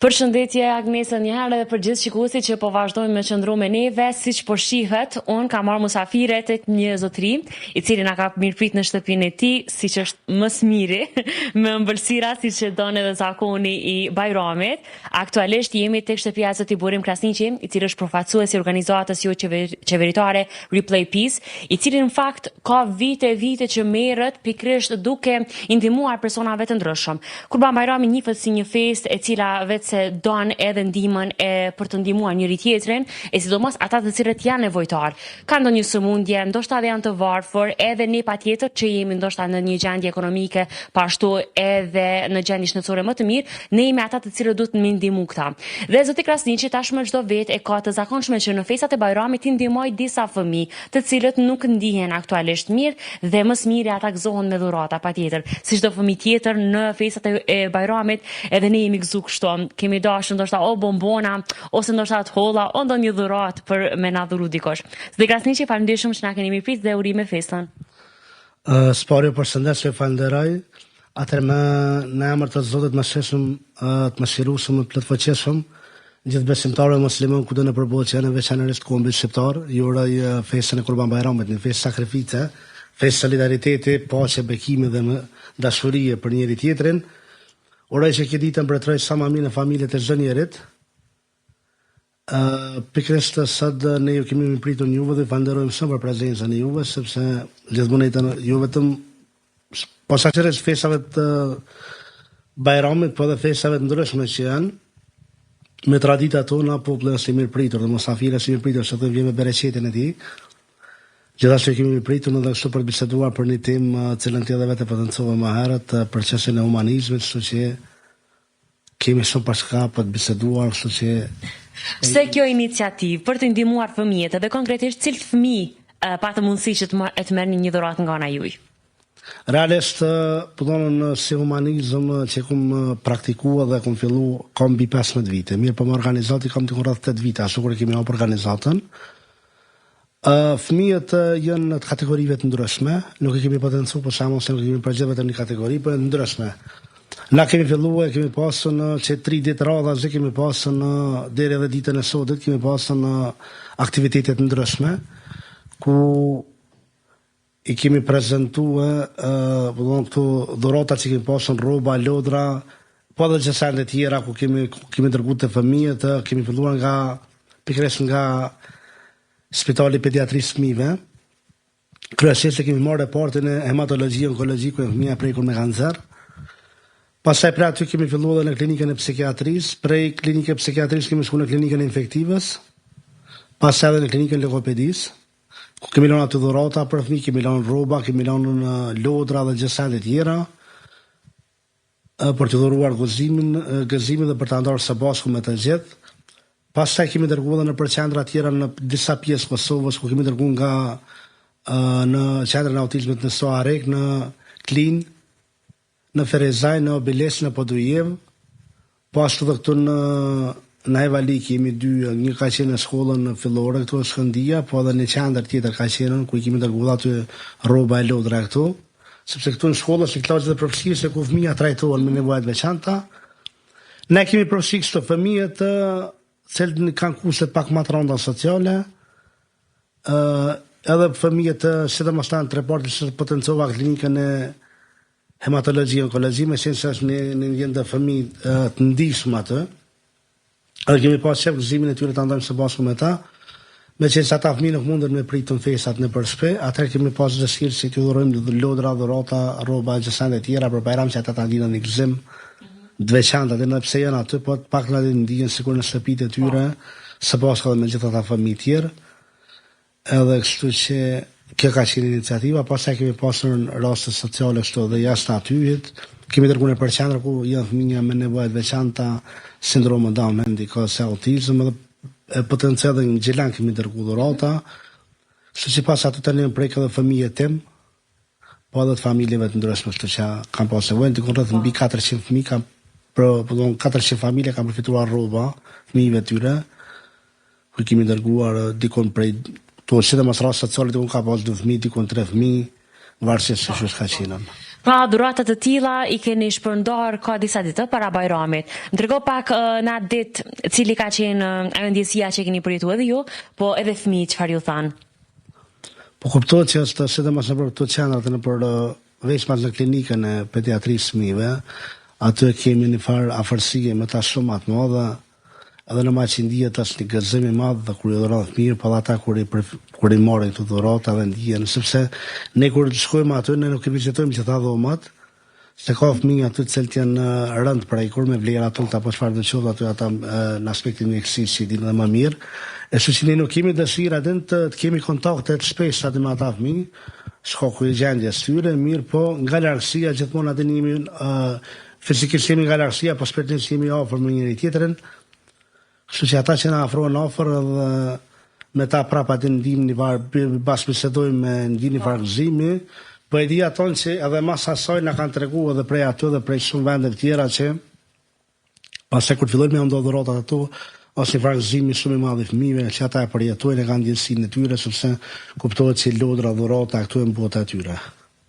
Përshëndetje Agnesa një herë edhe për gjithë shikuesit që po vazhdojmë me qëndru me neve, siç po shihet, unë kam marrë musafire tek një zotëri, i cili na ka mirëprit në shtëpinë e tij, siç është më së miri, me ëmbëlsira siç e don edhe zakoni i Bajramit. Aktualisht jemi tek shtëpia e zotit Burim Krasniqi, i cili është përfaqësues i organizatës jo qeveritare Replay Peace, i cili në fakt ka vite që merret pikërisht duke i ndihmuar personave të ndryshëm. Kurban Bajrami njihet si një festë e cila vetë se don edhe ndihmën e për të ndihmuar njëri tjetrin, e sidomos ata të cilët janë nevojtar. Ka ndonjë sëmundje, ndoshta edhe janë të varfër, edhe ne patjetër që jemi ndoshta në një gjendje ekonomike, po ashtu edhe në gjendje shëndetësore më të mirë, ne jemi ata të cilët duhet të ndihmu këta. Dhe zoti Krasniqi tashmë çdo vit e ka të zakonshme që në festat e Bajramit i ndihmoj disa fëmijë, të cilët nuk ndihen aktualisht mirë dhe më së miri ata gëzohen me dhurata patjetër. Si çdo fëmijë tjetër në festat e Bajramit, edhe ne jemi gëzu kështu. Kemi dashur ndoshta o bombona, ose ndoshta të holla, o ndonjë dhuratë për me na dhuru dikush. Zoti Krasniqi, faleminderit shumë që na keni mirëprit dhe urime festën. Spari përshëndetje, falenderoj. Atëherë në emër të Zotit Mëshirshëm, të mëshirueshëm, të plotfuqishëm, gjithë besimtarëve musliman kudo në përballje janë, veçanërisht kombit shqiptar, ju uroj festën e Kurban Bajramit, një festë sakrifice, festë solidariteti, paqe, bekimi dhe dashurie për njëri tjetrin. Uroj që këtë ditë mbretëroj sa më mirë në familjet e çdo njerit. Pikërisht sot ne ju kemi mirëpritur juve dhe falenderojmë shumë për prezencën e juve, sepse gjithmonë ju vetëm posaçërisht festave të Bajramit, po dhe festave të ndryshme që janë, me traditat tona populli është i mirëpritur dhe mosafiri është i mirëpritur, që të vjen me bereqetin e tij. Gjithashtu kemi mirëpritur edhe kështu për të biseduar për një temë cilën ti edhe vetë potencove më herët, për çështjen e humanizmit, kështu që kemi shumë për çka për të biseduar, kështu që Pse kjo iniciativë për të ndihmuar fëmijët dhe konkretisht cilët fëmijë patë mundësi që të merrni një dhuratë nga ana juaj? Realisht, punonën si humanizëm që kum praktikuar dhe kum fillu kam mbi 15 vite. Mirë, po më organizati kam të rreth 8 vite, ashtu kur kemi hapur organizatën. Fëmijët janë në kategorive të ndryshme, nuk e kemi potencuar për shembull se nuk kemi përgjigje vetëm në kategori, por të ndryshme. Na kemi filluar, kemi pasur në 3 ditë radha, kemi pasur deri edhe ditën e sotit, kemi pasur në aktivitete të ndryshme ku i kemi prezantuar këtu dhurata që kemi pasur, rroba, lodra, po edhe gjëra të tjera ku kemi dërguar të fëmijët, kemi filluar nga pikërisht nga Spitali Pediatrisë Fëmijëve. Kryesisht kemi marrë reportin e hematologji onkologjike ku fëmia prekur me kancer. Pastaj pra aty kemi filluar edhe në klinikën e psikiatrisë, prej klinikës psikiatrisë kemi shkuar në klinikën e infektivës, pastaj edhe në klinikën e logopedisë, ku kemi lënë aty dhurata për fëmijë, kemi lënë rroba, kemi lënë lodra dhe gjëra të tjera për të dhuruar gëzimin dhe për të ndarë së bashku me të gjithë. Pastaj kemi dërguar edhe në përqendra tjera në disa pjesë Kosovës, ku kemi dërguar nga në qendrën e autizmit në Soarek, në Klin, në Ferezaj, në Obeles, në Podujev, po ashtu dhe këtu në Evali kemi një ka qenë në shkollën fillore këtu në Shkëndia, po edhe një qendër tjetër ka qenë ku i kemi dërguar aty rroba e lodra këtu, sepse këtu në shkollë është një klaqe dhe përfshirëse ku fëmija trajtohen me nevoja të veçanta. Ne kemi përfshirë këto fëmijët cilët kanë kushte pak më të rënda sociale, edhe fëmijët sidomos tanë të reportit që potencova klinikën e hematologji onkologji, me qenë se është një vend të fëmijë të ndihshëm atë. Edhe kemi pas qef gëzimin e tyre ta ndajmë së bashku me ta, me qenë se ata fëmijë nuk mundën me pritën festat në përshpe, atëherë kemi pas dëshirë që t'ju dhurojmë lodra, dhurata, rroba, gjëra të tjera për Bajram që ata ta ndihen në gëzim të veçanta, dhe nëse janë aty, po pak na ndihen sikur në shtëpitë e tyre, së bashku edhe me gjithë ata fëmijë tjerë. Edhe kështu që kjo ka qenë iniciativa, pastaj kemi pasur raste sociale kështu dhe jashtë atyjet. Kemi dërguar në përqendra ku janë fëmijë me nevoja të veçanta, sindrom Down, handicap, autizëm, edhe potencial edhe në Gjelan kemi dërguar dhurata. Kështu që pas aty tani prek edhe fëmijët tim, po edhe të familjeve të ndryshme, kështu që kanë pasur nevojë diku rreth mbi 400 fëmijë kanë 400 familje kanë përfituar rroba fëmijëve tyre, ku kemi dërguar dikon prej to sidomos rast sociale ku ka pas 2 fëmijë, dikon 3 fëmijë, varësisht se ç'është ka qenë. Pra dhurata të tilla i keni shpërndar ka disa ditë para Bajramit. Më trego pak në atë ditë cili ka qenë ajo ndjesia që keni përjetuar edhe ju, po edhe fëmijët çfarë ju thanë. Po kuptohet që është sidomos nëpër këto qendrat nëpër veçmat në klinikën e pediatrisë fëmijëve, aty kemi një farë afërsie me ta shumë të madhe, edhe në që ndihet as një gëzim i madh dhe kur i dhuron fëmijë, po ata kur i marrin këto dhurata dhe ndihen, sepse ne kur shkojmë aty ne nuk i vizitojmë gjitha dhomat, se ka fëmijë aty të cilët janë rënd prekur me vlera të ulta apo çfarë do të thotë aty ata në aspektin mjekësisë që dinë më mirë. E që ne nuk kemi dëshirë atë të kemi kontakte të shpeshta me ata fëmijë, shkaku i gjendjes tyre, mirë po nga largësia gjithmonë atë jemi fizikisht jemi nga largësia, po shpirtisht jemi afër me njëri tjetrin. Kështu që ata që na afrohen afër dhe me ta prapa të ndihmë një varë, bashkëbisedojmë me ndihmë një vargëzimi, po e di aton që edhe mas asaj na kanë treguar edhe prej aty dhe prej shumë vendeve tjera që pastaj kur fillojmë me ndodh dhuratat ato, ose vargëzimi shumë i madh i fëmijëve që ata e përjetojnë e kanë ndjesinë e tyre, sepse kuptohet se lodra dhurata këtu e mbota e tyre.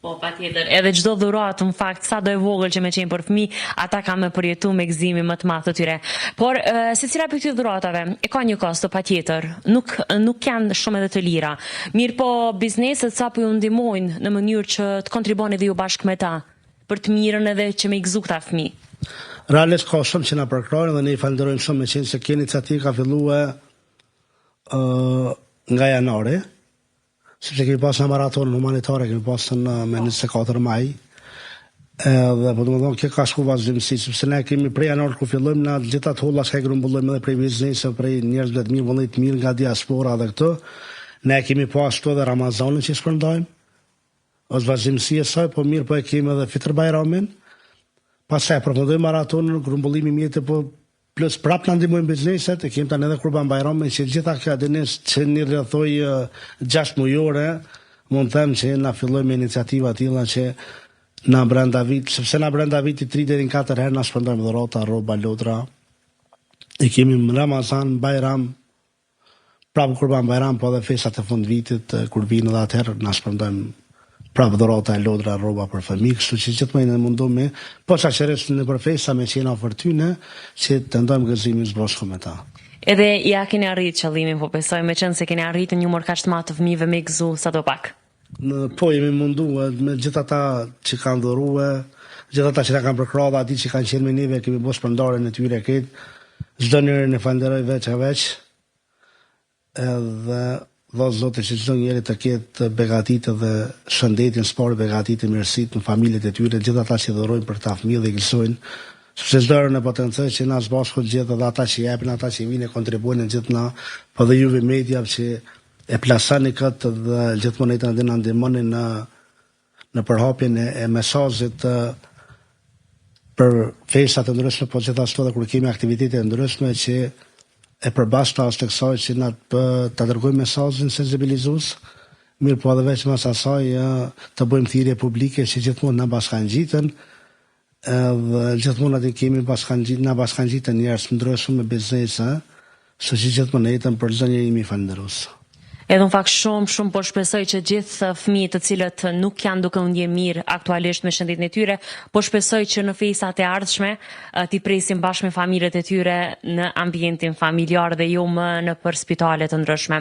Po, patjetër, edhe çdo dhuratë në fakt sa do e vogël që me qenë për fëmijë, ata kanë me përjetu me gëzimin më të madh të tyre. Por secila prej këtyre dhuratave e ka një kosto patjetër, nuk janë shumë edhe të lira. Mirë po bizneset sapo ju ndihmojnë në mënyrë që të kontriboni edhe ju bashkë me ta për të mirën edhe që me i gëzu këta fëmijë. Realisht ka shumë që na përkrojnë dhe ne i falenderojmë shumë me qenë se kjo iniciativë ka filluar nga janari, sepse kemi pasur në maratonën humanitare, kemi pasur me 24 maj, dhe po domethënë kjo ka shku vazhdimsi, sepse ne kemi prej janarit kur fillojmë na gjitha të holla që grumbullojmë edhe prej bizneseve, prej njerëzve të mirë, vullnet të mirë nga diaspora dhe këto, ne kemi pasur edhe Ramazanin që shpërndajmë, ose vazhdimsi e saj, po mirë po e kemi edhe Fitr Bajramin. Pastaj përfundojmë maratonën, grumbullimi i mjetë, po plus prap na ndihmojnë bizneset, e kemi tani edhe Kurban Bajramin, që gjitha këto adenis që një rrethoj 6 mujore, mund të them që na fillojmë me iniciativa të tilla që na brenda vit, sepse na brenda vitit 3 deri në 4 herë na shpërndajmë dhurata, rroba, lodra. E kemi Ramazan, Bajram, prap Kurban Bajram, po edhe festat e fund vitit, kur vinë edhe atëherë na shpërndajmë prapë dhurata e lodra rroba për fëmijë, kështu që gjithmonë ne mundohemi, po çaqërisht në përfesa me qenë fortunë, që tentojmë gëzimin zbashku me ta. Edhe ja keni arritë qëllimin, po besoj me qenë se keni arritë një numër kaq të madh të fëmijëve me gëzu sadopak. Po jemi munduar me gjithë ata që kanë dhuruar, gjithë ata që na kanë përkrahur, aty që kanë qenë me neve, kemi bërë shpërndarjen e tyre këtë. Çdo njeri ne falenderoj veç. Edhe dhe Zotë që çdo njeri të ketë begatitë dhe shëndetin, sport begatitë, mirësitë në familjet e tyre, gjithë ata që dhurojnë për ta fëmijë dhe gëzojnë, sepse çdo herë ne potencoj që na zbashku gjithë edhe ata që japin, ata që vinë kontribuojnë gjithë na, po dhe juve media që e plasani këtë dhe gjithmonë edhe na ndihmoni në përhapjen e mesazhit për festat e ndryshme, po gjithashtu edhe kur kemi aktivitete të ndryshme që e përbashkëta është të kësaj që na të dërgojmë mesazhin sensibilizues, mirë po edhe veç mas asaj të bëjmë thirrje publike që gjithmonë na bashkangjiten, dhe gjithmonë aty kemi na bashkangjiten njerëz të ndryshëm me biznese, kështu që gjithmonë jetëm për çdo njeri jemi falënderues. Edhe në fakt shumë po shpresoj që gjithë fëmijët të cilët nuk janë duke u ndjerë mirë aktualisht me shëndetin e tyre, po shpresoj që në festat e ardhshme t'i presim bashkë me familjet e tyre në ambientin familjar dhe jo më në për spitale të ndryshme.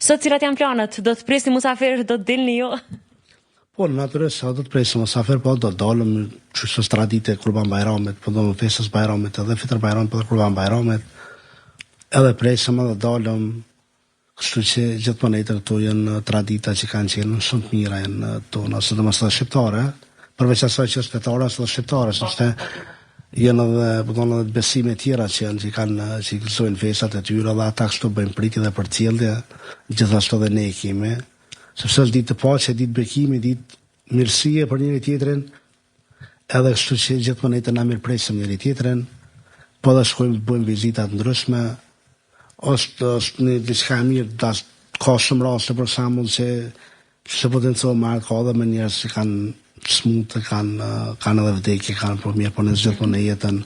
Sot cilat janë planet? Do të presim musafir, do të dilni ju? Po, natyrisht do të presim musafir, po do të dalëm çështë tradite Kurban Bajramit, po do të festës Bajramit, edhe Fitr Bajramit, po Kurban Bajramit. Edhe presim edhe dalëm. Kështu që gjithmonë këto janë tradita që kanë qenë shumë të mira janë tona, sidomos të shqiptare, përveç asaj që është fetare, është shqiptare, sepse janë edhe besime tjera që gëzojnë festat e tyre dhe ata kështu bëjnë pritje dhe përcjellje, gjithashtu edhe ne kemi, sepse është ditë të paqe, ditë bekimi, ditë mirësie për njëri tjetrin, edhe kështu që gjithmonë na mirëpresim njëri tjetrin, po dhe shkojmë të bëjmë vizita të ndryshme. është një diçka e mirë, ka shumë raste për shembull që potencoj marrë ka edhe me njerëz që kanë smutë, kanë edhe vdekje, kanë për mirë, por në gjithmonë në jetën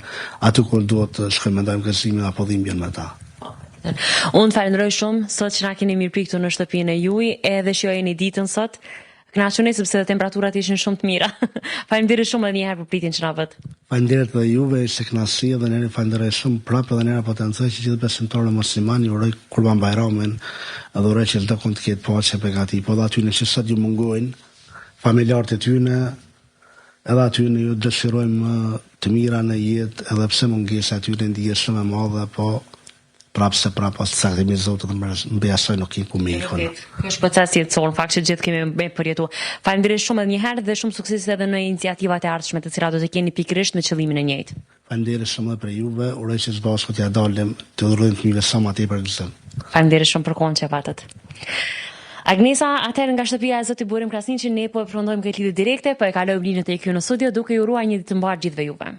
aty kur duhet të shkojmë ndajmë gëzimin apo dhimbjen me ta. Unë falenderoj shumë sot që na keni mirëprik këtu në shtëpinë e juaj, edhe shijojeni ditën sot. Kënaquni sepse temperaturat ishin shumë të mira. Faleminderit shumë edhe një herë për pritjen që na vët. Faleminderit edhe juve, ishte kënaqësi dhe ne falenderoj shumë prapë edhe ne potencoj që gjithë besimtarët muslimanë uroj Kurban Bayramin, edhe uroj që çdo kund të ketë paqe begati, po dhe aty në që sot ju mungojnë familjarët e tyne, edhe aty në ju dëshirojmë të mira në jetë, edhe pse mungesa aty në ndihet shumë e madhe, po prapë saktimi Zotit dhe mbi asaj nuk i ku me ikon. Kjo është proces jetësor, në fakt që gjithë kemi me përjetu. Faleminderit shumë edhe një herë dhe shumë sukses edhe në iniciativat e ardhshme të cilat do të keni pikërisht në qëllimin e njëjtë. Faleminderit shumë edhe për juve, uroj që së bashku t'ja dalim të udhërojmë fëmijëve sa më tepër gëzim. Faleminderit shumë për kohën që patët. Agnesa, atëherë nga shtëpia e Zotit Burim Krasniqi ne po e përfundojmë këtë lidhje direkte, po e kaloj Blinën tek ju në studio duke ju uruar një ditë të mbar gjithëve juve.